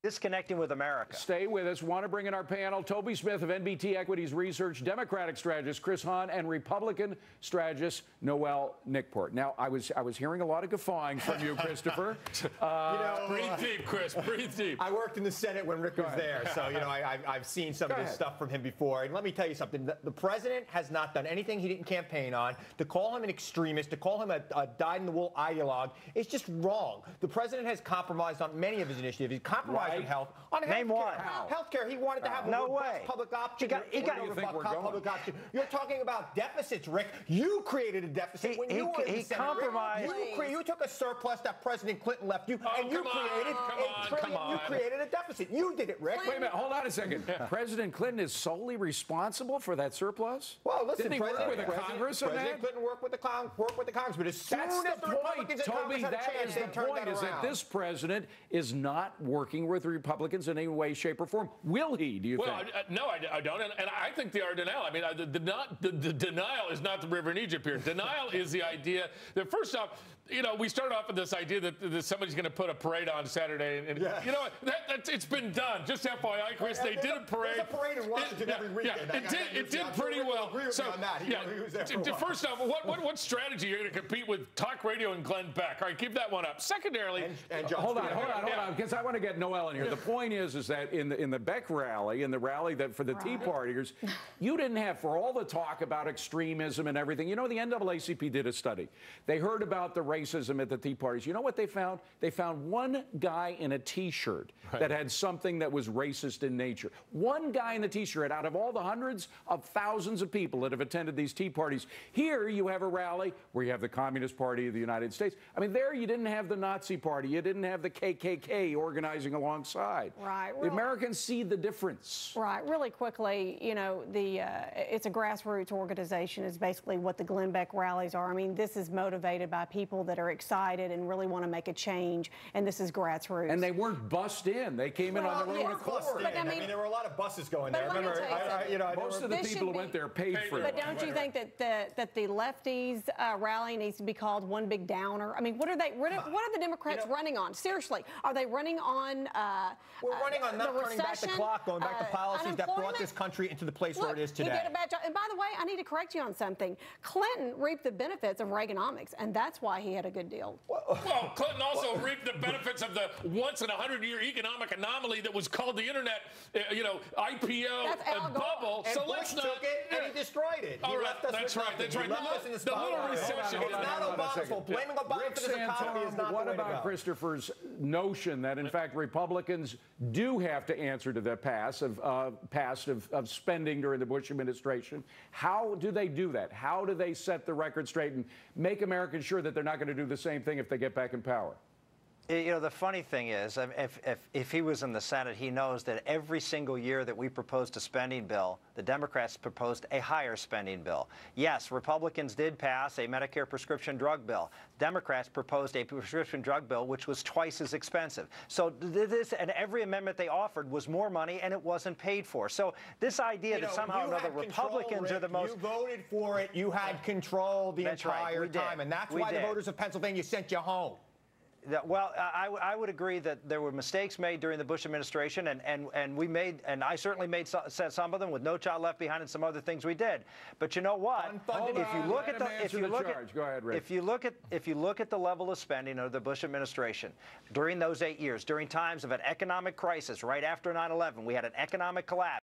disconnecting with America. Stay with us. Want to bring in our panel, Toby Smith of NBT Equities Research, Democratic strategist Chris Hahn, and Republican strategist Noel Nickport. Now, I was hearing a lot of guffawing from you, Christopher. Breathe deep, Chris. Breathe deep. I worked in the Senate when Rick was there, so I've seen some of this stuff from him before. And let me tell you something: the president has not done anything he didn't campaign on. To call him an extremist, to call him a dyed-in-the-wool ideologue, it's just wrong. The president has compromised on many of his initiatives. He compromised on health, on Name one. healthcare. He wanted to have no a way. public option. Public option. You're talking about deficits, Rick. You created a deficit when you were in the Senate. Compromised. You took a surplus that President Clinton left you, and you created a deficit. You did it, Rick. Wait a minute. Hold on a second. President Clinton is solely responsible for that surplus? Well, listen, didn't he work with the Congress on that? President Clinton worked with the Congress, but as soon as the Republicans in Congress had a chance, they turned that around. Is that this president is not working with Republicans in any way, shape, or form. Will he, do you think? No, I don't. And I think they are denial. I mean, the denial is not the river in Egypt here. Denial is the idea that, first off, we start off with this idea that somebody's going to put a parade on Saturday. And you know what? It's been done. Just FYI, Chris, they did a parade. There's a parade in Washington every weekend. It did pretty well. So, first off, what strategy are you going to compete with talk radio and Glenn Beck? All right, keep that one up. Secondarily, hold on, because I want to get Noel in here. The point is that in the Beck rally, in the rally that for the Tea Partiers, you didn't have, for all the talk about extremism and everything, the NAACP did a study. They heard about the racism at the Tea Parties. You know what they found? They found one guy in a T-shirt that had something that was racist in nature. One guy in the T-shirt out of all the hundreds of thousands of people that have attended these Tea Parties. Here you have a rally where you have the Communist Party of the United States. I mean, there you didn't have the Nazi Party. You didn't have the KKK organizing alongside. Right. The Americans see the difference. Right. Really quickly, it's a grassroots organization is basically what the Glenn Beck rallies are. I mean, this is motivated by people that are excited and really want to make a change, and this is grassroots. And they weren't bussed in. They came in on their own accord. I mean, there were a lot of buses going there. Remember, most of the people who went there paid for it. But don't you think that the lefties rally needs to be called one big downer? I mean, what are the Democrats running on? Seriously, are they running on? We're running on not turning back the clock, going back to policies that brought this country into the place where it is today. He did a bad job. And by the way, I need to correct you on something. Clinton reaped the benefits of Reaganomics, and that's why he had a good deal. Well, Clinton also reaped the benefits of the once-in-a-hundred-year economic anomaly that was called the Internet, IPO bubble. And Bush took it and he destroyed it. All right, that's right. That's right. The little recession. It's not Obama's fault. Blaming Obama for this economy is not the way to go. What about Christopher's notion that, in fact, Republicans do have to answer to the past of spending during the Bush administration? How do they do that? How do they set the record straight and make Americans sure that they're not going to do the same thing if they get back in power? The funny thing is, if he was in the Senate, he knows that every single year that we proposed a spending bill, the Democrats proposed a higher spending bill. Yes, Republicans did pass a Medicare prescription drug bill. Democrats proposed a prescription drug bill which was twice as expensive. So and every amendment they offered was more money, and it wasn't paid for. So this idea that somehow or another Republicans are the most... You voted for it. You had control the entire time, and that's why the voters of Pennsylvania sent you home. Well, I would agree that there were mistakes made during the Bush administration, and I certainly said some of them with No Child Left Behind and some other things we did. But you know what? If you look at the level of spending of the Bush administration during those 8 years, during times of an economic crisis, right after 9/11, we had an economic collapse.